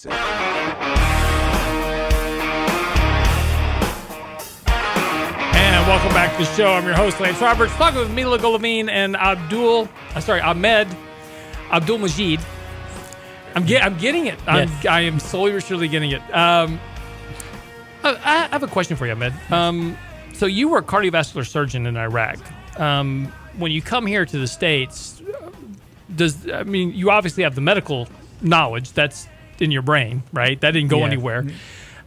And welcome back to the show. I'm your host, Lance Roberts, talking with Mila Golovine and Ahmed Abdulmajeed. I'm getting it. Yes. I am slowly but surely getting it. I have a question for you, Ahmed. So you were a cardiovascular surgeon in Iraq. When you come here to the States, you obviously have the medical knowledge that's in your brain, right? That didn't go anywhere.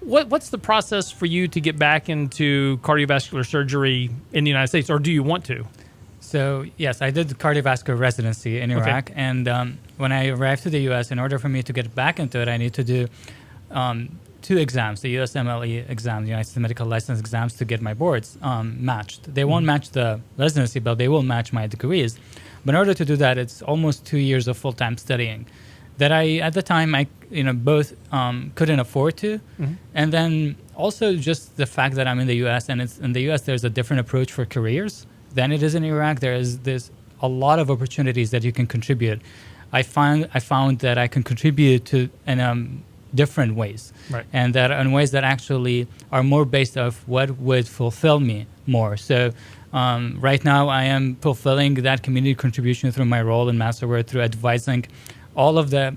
What's the process for you to get back into cardiovascular surgery in the United States, or do you want to? So, yes, I did the cardiovascular residency in Iraq. Okay. And when I arrived to the U.S., in order for me to get back into it, I need to do 2 exams, the USMLE exam, the United States Medical License exams, to get my boards matched. They won't match the residency, but they will match my degrees. But in order to do that, it's almost 2 years of full-time studying that at the time, both couldn't afford to. Mm-hmm. And then also just the fact that I'm in the U.S., and in the U.S. there's a different approach for careers than it is in Iraq. There's a lot of opportunities that you can contribute. I found that I can contribute to in different ways, right. And that in ways that actually are more based off what would fulfill me more. So right now I am fulfilling that community contribution through my role in Masterword, through advising all of the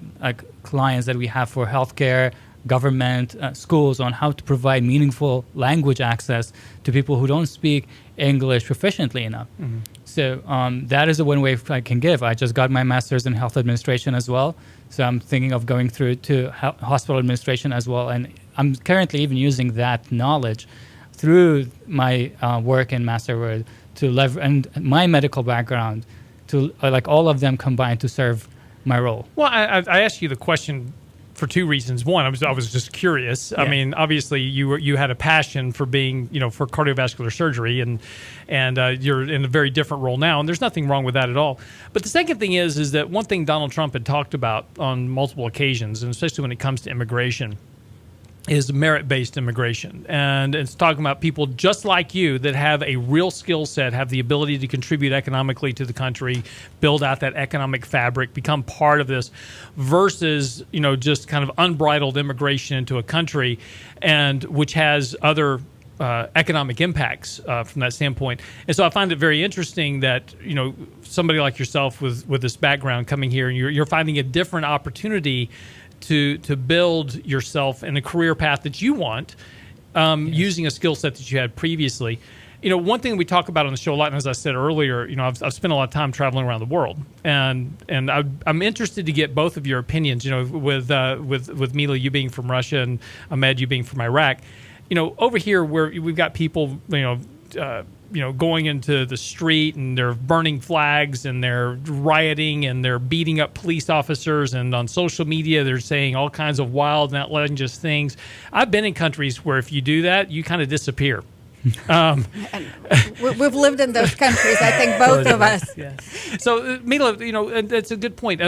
clients that we have for healthcare, government, schools, on how to provide meaningful language access to people who don't speak English proficiently enough. Mm-hmm. So that is the one way I can give. I just got my master's in health administration as well. So I'm thinking of going through to hospital administration as well. And I'm currently even using that knowledge through my work in Masterword to leverage, and my medical background, to all of them combined to serve my role. Well, I asked you the question for 2 reasons. One, I was just curious. Yeah. I mean, obviously you had a passion for being, for cardiovascular surgery, and you're in a very different role now, and there's nothing wrong with that at all. But the second thing is that one thing Donald Trump had talked about on multiple occasions, and especially when it comes to immigration, is merit-based immigration. And it's talking about people just like you that have a real skill set, have the ability to contribute economically to the country, build out that economic fabric, become part of this, versus, just kind of unbridled immigration into a country, and which has other economic impacts from that standpoint. And so I find it very interesting that, somebody like yourself with this background coming here, and you're finding a different opportunity to build yourself in a career path that you want, using a skill set that you had previously. One thing we talk about on the show a lot, and as I said earlier, I've spent a lot of time traveling around the world, and I'm interested to get both of your opinions. With Mila, you being from Russia, and Ahmed, you being from Iraq. Over here where we've got people, going into the street, and they're burning flags, and they're rioting, and they're beating up police officers, and on social media they're saying all kinds of wild and outlandish things. I've been in countries where if you do that, you kind of disappear. And we've lived in those countries, I think, both of us. Yeah. So, Mila, that's a good point.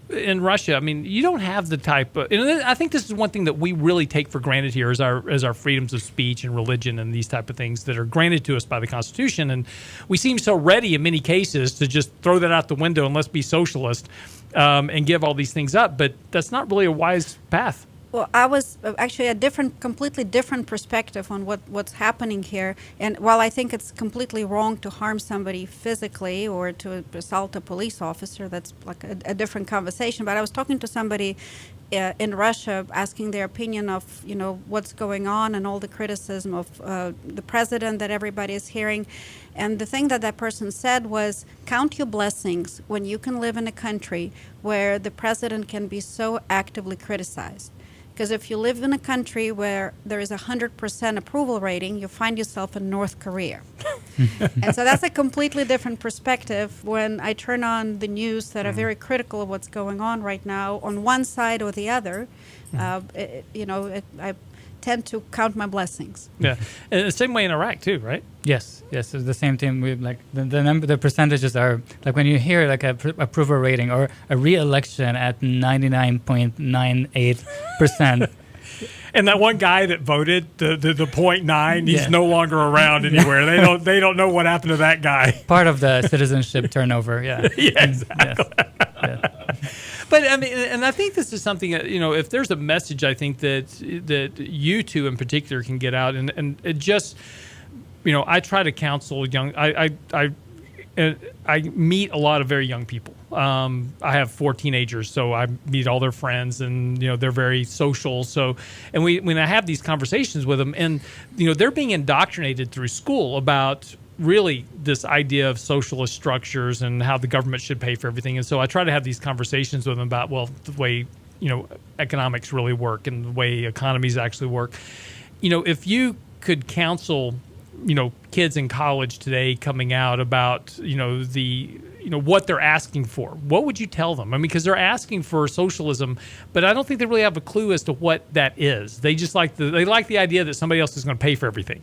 In Russia, you don't have the type of, and I think this is one thing that we really take for granted here, as our freedoms of speech and religion and these type of things that are granted to us by the Constitution. And we seem so ready in many cases to just throw that out the window and let's be socialist, and give all these things up. But that's not really a wise path. Well, I was actually completely different perspective on what's happening here. And while I think it's completely wrong to harm somebody physically or to assault a police officer, that's like a different conversation. But I was talking to somebody in Russia, asking their opinion of, what's going on and all the criticism of the president that everybody is hearing. And the thing that person said was, count your blessings when you can live in a country where the president can be so actively criticized. Because if you live in a country where there is 100% approval rating, you find yourself in North Korea. And so that's a completely different perspective when I turn on the news that are very critical of what's going on right now on one side or the other. I tend to count my blessings. Yeah, and the same way in Iraq too, right? Yes, it's the same thing. We the percentages are like when you hear like a approval rating or a re-election at 99.98%. And that one guy that voted, the 0.9, he's no longer around anywhere. They don't know what happened to that guy. Part of the citizenship turnover, yeah. Yeah, exactly. Yes. Yeah. But I mean, and I think this is something that, if there's a message, I think that you two in particular can get out, and it just, I try to counsel young. I meet a lot of very young people. I have 4 teenagers, so I meet all their friends, and they're very social. So, and when I have these conversations with them, and they're being indoctrinated through school about really this idea of socialist structures and how the government should pay for everything. And so I try to have these conversations with them about, the way economics really work and the way economies actually work. If you could counsel kids in college today coming out about, what they're asking for, what would you tell them? I mean, because they're asking for socialism, but I don't think they really have a clue as to what that is. They just like the idea that somebody else is going to pay for everything.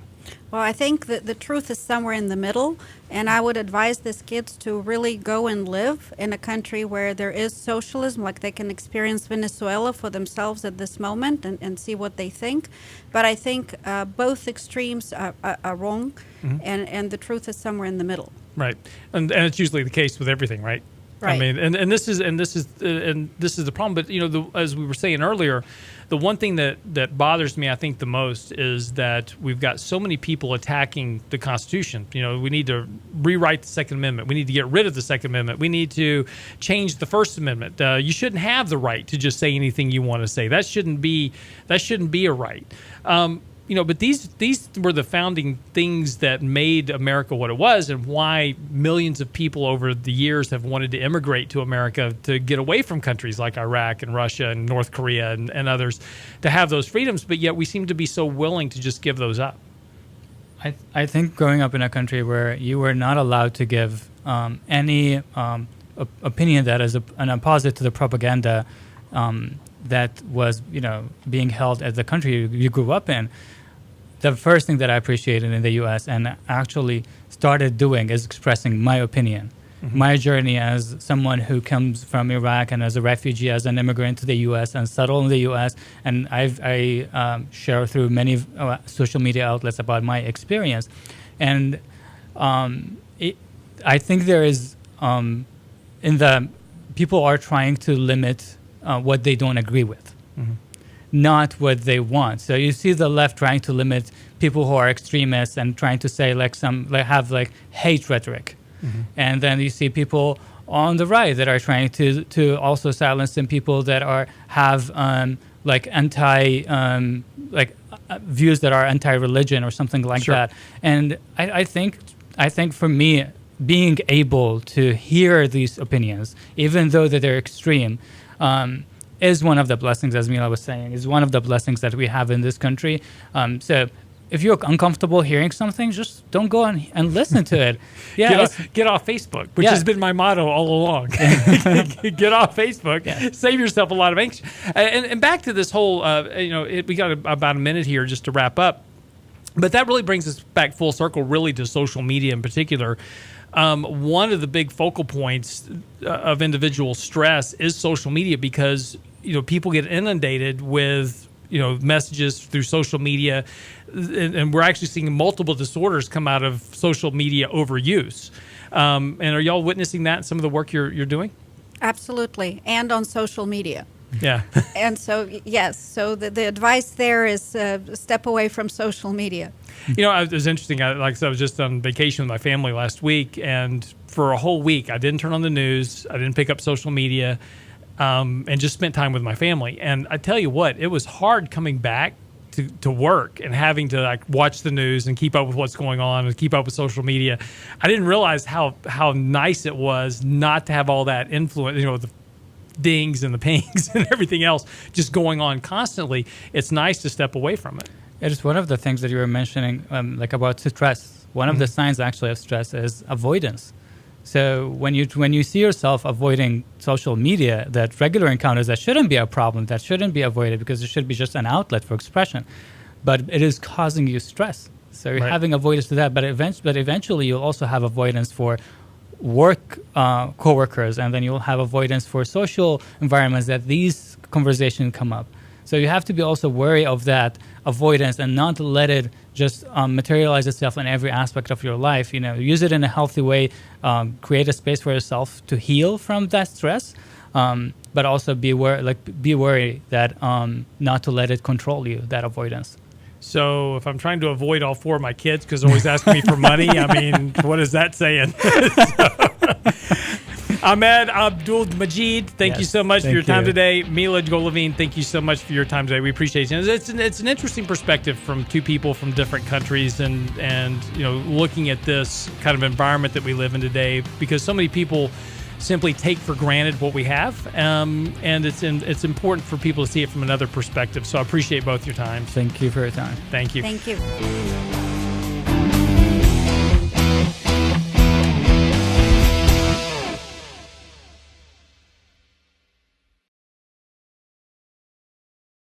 Well, I think that the truth is somewhere in the middle, and I would advise these kids to really go and live in a country where there is socialism, like they can experience Venezuela for themselves at this moment and see what they think. But I think both extremes are wrong, and the truth is somewhere in the middle. Right, and it's usually the case with everything, right? Right. I mean, and this is the problem. But as we were saying earlier, the one thing that bothers me, I think, the most is that we've got so many people attacking the Constitution. We need to rewrite the Second Amendment. We need to get rid of the Second Amendment. We need to change the First Amendment. You shouldn't have the right to just say anything you want to say. That shouldn't be a right. But these were the founding things that made America what it was, and why millions of people over the years have wanted to immigrate to America to get away from countries like Iraq and Russia and North Korea and others, to have those freedoms. But yet we seem to be so willing to just give those up. I think growing up in a country where you were not allowed to give any opinion that is an opposite to the propaganda that was being held at the country you grew up in. The first thing that I appreciated in the U.S. and actually started doing is expressing my opinion. My journey as someone who comes from Iraq and as a refugee, as an immigrant to the U.S. and settled in the U.S. And I share through many social media outlets about my experience. And I think there is, people are trying to limit what they don't agree with. Not what they want. So you see the left trying to limit people who are extremists and trying to say have hate rhetoric. And then you see people on the right that are trying to also silence some people that have anti views that are anti-religion or something like that. And I think for me, being able to hear these opinions, even though that they're extreme, is one of the blessings, as Mila was saying, is one of the blessings that we have in this country. So if you're uncomfortable hearing something, just don't go and listen to it. Yeah, get off Facebook, which has been my motto all along. Get off Facebook. Save yourself a lot of angst. And back to this whole, we got about a minute here just to wrap up. But that really brings us back full circle, really, to social media in particular. One of the big focal points of individual stress is social media, because people get inundated with messages through social media, and we're actually seeing multiple disorders come out of social media overuse. And are y'all witnessing that in some of the work you're doing? Absolutely, and on social media. Yeah. And so, yes, so the advice there is step away from social media. It was interesting. I was just on vacation with my family last week, and for a whole week, I didn't turn on the news. I didn't pick up social media, and just spent time with my family. And I tell you what, it was hard coming back to work and having to watch the news and keep up with what's going on and keep up with social media. I didn't realize how nice it was not to have all that influence, the dings and the pings and everything else just going on constantly. It's nice to step away from it. It is one of the things that you were mentioning, about stress. One of the signs actually of stress is avoidance. So when you see yourself avoiding social media, that regular encounters, that shouldn't be a problem, that shouldn't be avoided, because it should be just an outlet for expression, but it is causing you stress. So you're having avoidance to that, but eventually you'll also have avoidance for work coworkers, and then you'll have avoidance for social environments that these conversations come up. So you have to be also wary of that avoidance and not let it just materialize itself in every aspect of your life. Use it in a healthy way, create a space for yourself to heal from that stress. But but also be wary that not to let it control you, that avoidance. So if I'm trying to avoid all four of my kids because they're always asking me for money, I mean, what is that saying? Ahmed Abdulmajeed, thank you so much for your time today. Mila Golovine, thank you so much for your time today. We appreciate it. It's an interesting perspective from two people from different countries, and you know, looking at this kind of environment that we live in today, because so many people simply take for granted what we have, and it's important for people to see it from another perspective. So I appreciate both your times. Thank you for your time. Thank you. Thank you.